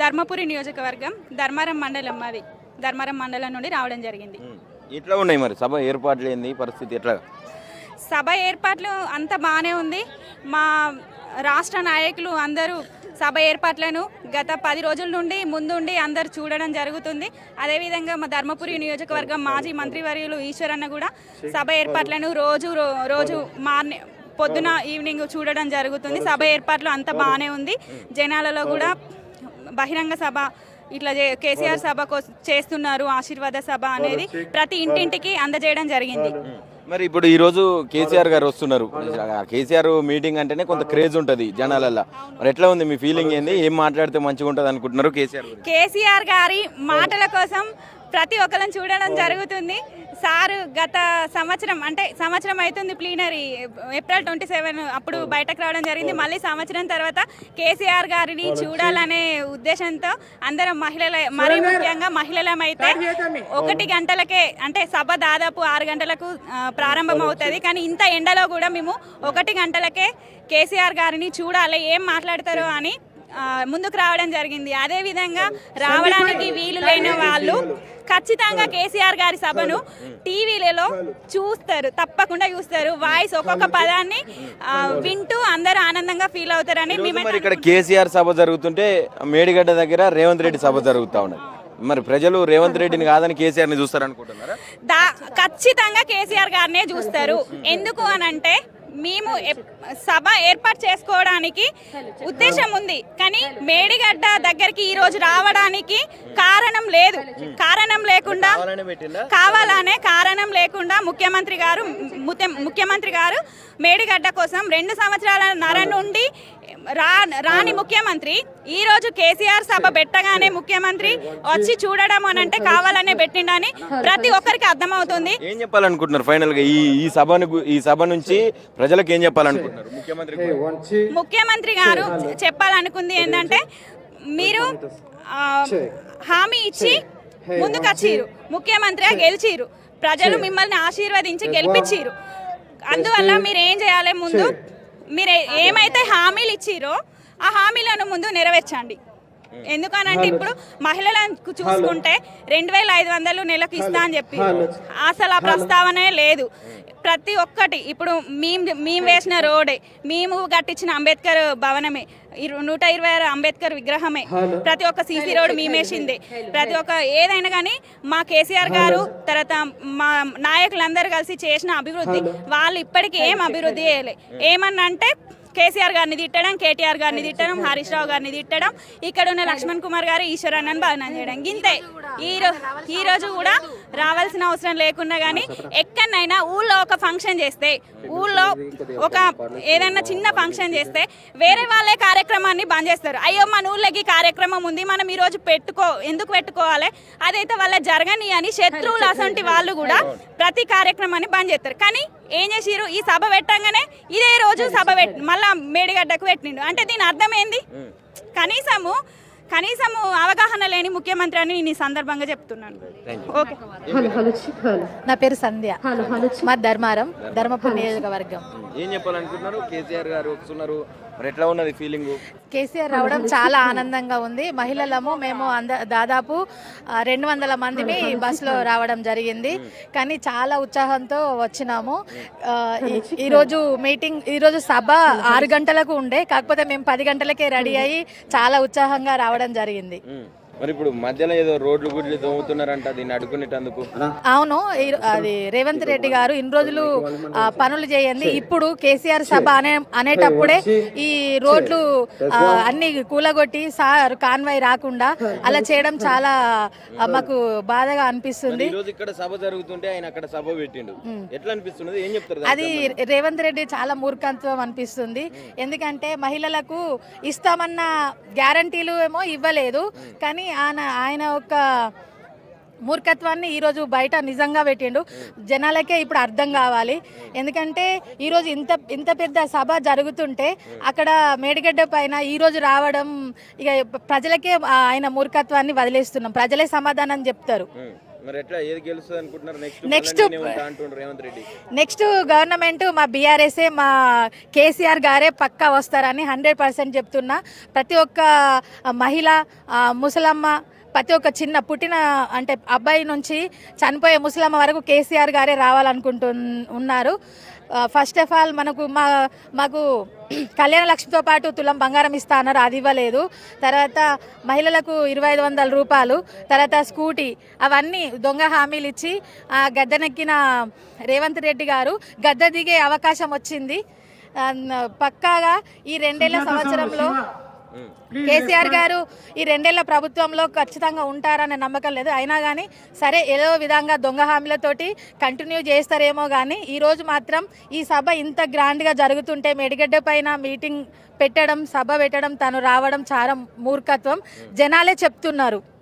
ధర్మపురి నియోజకవర్గం ధర్మారం మండలం మాది. ధర్మారం మండలం నుండి రావడం జరిగింది. ఎట్లా ఉన్నాయి మరి సభ ఏర్పాట్లు ఏంది పరిస్థితి ఎట్లా? సభ ఏర్పాట్లు అంత బాగానే ఉంది. మా రాష్ట్ర నాయకులు అందరూ సభ ఏర్పాట్లను గత 10 రోజుల నుండి ముందుండి అందరు చూడడం జరుగుతుంది. అదేవిధంగా మా ధర్మపురి నియోజకవర్గం మాజీ మంత్రివర్యులు ఈశ్వరన్న కూడా సభ ఏర్పాట్లను రోజు మార్నింగ్ పొద్దున ఈవినింగ్ చూడడం జరుగుతుంది. సభ ఏర్పాట్లు అంత బాగానే ఉంది. జనాలలో కూడా బహిరంగ సభ ఇట్లా కేసీఆర్ సభ చేస్తున్నారు. ఆశీర్వాద సభ అనేది ప్రతి ఇంటింటికి అందజేయడం జరిగింది. మరి ఇప్పుడు ఈరోజు కేసీఆర్ గారు వస్తున్నారు. కేసీఆర్ మీటింగ్ అంటేనే కొంత క్రేజ్ ఉంటుంది జనాలల్లో. మరి ఎట్లా ఉంది మీ ఫీలింగ్ ఏంది? ఏం మాట్లాడితే మంచిగా ఉంటుంది అనుకుంటున్నారు కేసీఆర్ గారి మాటల కోసం ప్రతి ఒక్కరిని చూడడం జరుగుతుంది. సారు గత సంవత్సరం అవుతుంది ప్లీనరీ ఏప్రిల్ 27 అప్పుడు బయటకు రావడం జరిగింది. మళ్ళీ సంవత్సరం తర్వాత కేసీఆర్ గారిని చూడాలనే ఉద్దేశంతో అందరం మరీ ముఖ్యంగా మహిళలమైతే 1 గంటలకే అంటే సభ దాదాపు 6 గంటలకు ప్రారంభం అవుతుంది. కానీ ఇంత ఎండలో కూడా మేము 1 గంటలకే కేసీఆర్ గారిని చూడాలి, ఏం మాట్లాడతారో అని ముందుకు రావడం జరిగింది. అదేవిధంగా రావడానికి వీలు లేని వాళ్ళు ఖచ్చితంగా కేసీఆర్ గారి సభను టీవీలలో చూస్తారు, తప్పకుండా చూస్తారు. వాయిస్ ఒక్కొక్క పదాన్ని వింటూ అందరూ ఆనందంగా ఫీల్ అవుతారని మేము ఇక్కడ కేసీఆర్ సభ జరుగుతుంటే మేడిగడ్డ దగ్గర రేవంత్ రెడ్డి సభ జరుగుతూ ఉన్నది. మరి ప్రజలు రేవంత్ రెడ్డిని కాదని కేసీఆర్ని చూస్తారు అనుకుంటున్నారా? ఖచ్చితంగా కేసీఆర్ గారినే చూస్తారు. ఎందుకు అనంటే మేము సభ ఏర్పాటు చేసుకోవడానికి ఉద్దేశం ఉంది, కానీ మేడిగడ్డ దగ్గరికి ఈరోజు రావడానికి కారణం లేదు. కారణం లేకుండా ముఖ్యమంత్రి గారు మేడిగడ్డ కోసం 2 సంవత్సరాల నుండి రాని ముఖ్యమంత్రి ఈరోజు కేసీఆర్ సభ పెట్టగానే ముఖ్యమంత్రి వచ్చి చూడడం అని అంటే కావాలనే పెట్టిండని ప్రతి ఒక్కరికి అర్థమవుతుంది. ఏం చెప్పాలనుకుంటున్నారు ఫైనల్ గా ఈ సభ నుంచి ప్రజలకు ఏం చెప్పాలనుకుంటున్నారు? ముఖ్యమంత్రి గారు చెప్పాలనుకుంది ఏంటంటే, మీరు హామీ ఇచ్చి ముందుకు వచ్చిర్రు, ముఖ్యమంత్రిగా గెలిచిర్రు, ప్రజలు మిమ్మల్ని ఆశీర్వదించి గెలిపించిర్రు. అందువల్ల మీరు ఏం చేయాలి, ముందు మీరు ఏమైతే హామీలు ఇచ్చిరో ఆ హామీలను ముందు నెరవేర్చండి. ఎందుకనంటే ఇప్పుడు మహిళలకు చూసుకుంటే 2500 నెలకు ఇస్తా అని చెప్పి అసలు ఆ ప్రస్తావనే లేదు. ప్రతి ఒక్కటి ఇప్పుడు మేము వేసిన రోడే, మేము కట్టించిన అంబేద్కర్ భవనమే, 126 అంబేద్కర్ విగ్రహమే, ప్రతి ఒక్క సీసీ రోడ్ మేమేసిందే, ప్రతి ఒక్క ఏదైనా కానీ మా కేసీఆర్ గారు తర్వాత మా నాయకులందరూ కలిసి చేసిన అభివృద్ధి వాళ్ళు ఇప్పటికీ ఏం అభివృద్ధి చేయలే. ఏమన్నా అంటే కేసీఆర్ గారిని తిట్టడం, కేటీఆర్ గారిని తిట్టడం, హరీష్ రావు గారిని తిట్టడం, ఇక్కడ ఉన్న లక్ష్మణ్ కుమార్ గారు ఈశ్వరన్నని బాధనం చేయడం, గింతే. ఈ రోజు కూడా రావాల్సిన అవసరం లేకున్నా కానీ ఎక్కడైనా ఊళ్ళో ఒక ఫంక్షన్ చేస్తే, ఊళ్ళో ఒక ఏదైనా చిన్న ఫంక్షన్ చేస్తే వేరే వాళ్ళే కార్యక్రమాన్ని బంద్ చేస్తారు. అయ్యో మన ఊళ్ళకి కార్యక్రమం ఉంది, మనం ఈరోజు ఎందుకు పెట్టుకోవాలి, అదైతే వాళ్ళ జరగని అని శత్రువులు అసంటి వాళ్ళు కూడా ప్రతి కార్యక్రమాన్ని బంద్ చేస్తారు. కానీ ఏం చేసిరు, ఈ సభ పెట్టంగానే ఇదే రోజు సభ మళ్ళా మేడిగడ్డకు పెట్టిండు. అంటే దీని అర్థం ఏంది? కనీసము అవగాహన లేని ముఖ్యమంత్రి అని నేను ఈ సందర్భంగా చెప్తున్నాను. ఓకే, నా పేరు సంధ్య, మా ధర్మపురి నియోజకవర్గం. ఏం చెప్పాలనుకుంటున్నారు? కేసీఆర్ గారు వస్తున్నారు, మరి ఎట్లా ఉన్నది ఫీలింగ్? కేసీఆర్ రావడం చాలా ఆనందంగా ఉంది. మహిళలము మేము దాదాపు 200 మందిని బస్సులో రావడం జరిగింది. కానీ చాలా ఉత్సాహంతో వచ్చినాము. ఈరోజు సభ 6 గంటలకు ఉండే, కాకపోతే మేము 10 గంటలకే రెడీ అయ్యి చాలా ఉత్సాహంగా రావడం జరిగింది. మరి ఇప్పుడు మధ్యలో ఏదో రోడ్లు గుడ్లు తోముతున్నారంట, దీన్ని అడ్డుకునేటందుకు. అవును, అది రేవంత్ రెడ్డి గారు ఇన్ని రోజులు పనులు చేయండి, ఇప్పుడు కేసీఆర్ సభ అనేటప్పుడే ఈ రోడ్లు అన్ని కూలగొట్టి సార్ కాన్వాయ్ రాకుండా అలా చేయడం చాలా మాకు బాధగా అనిపిస్తుంది. ఇక్కడ సభ జరుగుతుంటే ఆయన అక్కడ సభ పెట్టిండు, ఎట్లా అనిపిస్తుంది? ఏం చెప్తారు? అది రేవంత్ రెడ్డి చాలా మూర్ఖత్వం అనిపిస్తుంది. ఎందుకంటే మహిళలకు ఇస్తామన్న గ్యారంటీలు ఏమో ఇవ్వలేదు, కానీ ఆయన ఒక మూర్ఖత్వాన్ని ఈరోజు బయట నిజంగా పెట్టిండు. జనాలకే ఇప్పుడు అర్థం కావాలి. ఎందుకంటే ఈరోజు ఇంత పెద్ద సభ జరుగుతుంటే అక్కడ మేడిగడ్డ పైన ఈరోజు రావడం, ఇక ప్రజలకే ఆయన మూర్ఖత్వాన్ని వదిలేస్తున్నాం. ప్రజలే సమాధానం చెప్తారు. మరి ఎట్లా ఏది గెలుస్తుంది అనుకుంటున్నారు నెక్స్ట్ అంటుండ్రు రేవంత్ రెడ్డి? నెక్స్ట్ గవర్నమెంట్ మా బీఆర్ఎస్ఏ మా కేసీఆర్ గారే పక్కా వస్తారని 100% చెప్తున్నా. ప్రతి ఒక్క మహిళ, ముసలమ్మ, ప్రతి ఒక్క చిన్న పుట్టిన అంటే అబ్బాయి నుంచి చనిపోయే ముసలమ్మ వరకు కేసీఆర్ గారే ఉన్నారు. ఫస్ట్ ఆఫ్ ఆల్ మాకు కళ్యాణ లక్ష్మితో పాటు తులం బంగారం ఇస్తా అన్నారు, అది ఇవ్వలేదు. తర్వాత మహిళలకు 2500 రూపాయలు, తర్వాత స్కూటీ, అవన్నీ దొంగ హామీలు ఇచ్చి గద్దెనెక్కిన రేవంత్ రెడ్డి గారు గద్దె దిగే అవకాశం వచ్చింది. పక్కాగా ఈ 2 ఏళ్ల సంవత్సరంలో కేసీఆర్ గారు ఈ 2 ఏళ్ల ప్రభుత్వంలో ఖచ్చితంగా ఉంటారనే నమ్మకం లేదు. అయినా కానీ సరే ఏదో విధంగా దొంగ హామీలతోటి కంటిన్యూ చేస్తారేమో కానీ ఈరోజు మాత్రం ఈ సభ ఇంత గ్రాండ్గా జరుగుతుంటే మేడిగడ్డ పైన మీటింగ్ పెట్టడం, సభ పెట్టడం, తను రావడం చాలా మూర్ఖత్వం, జనాలే చెప్తున్నారు.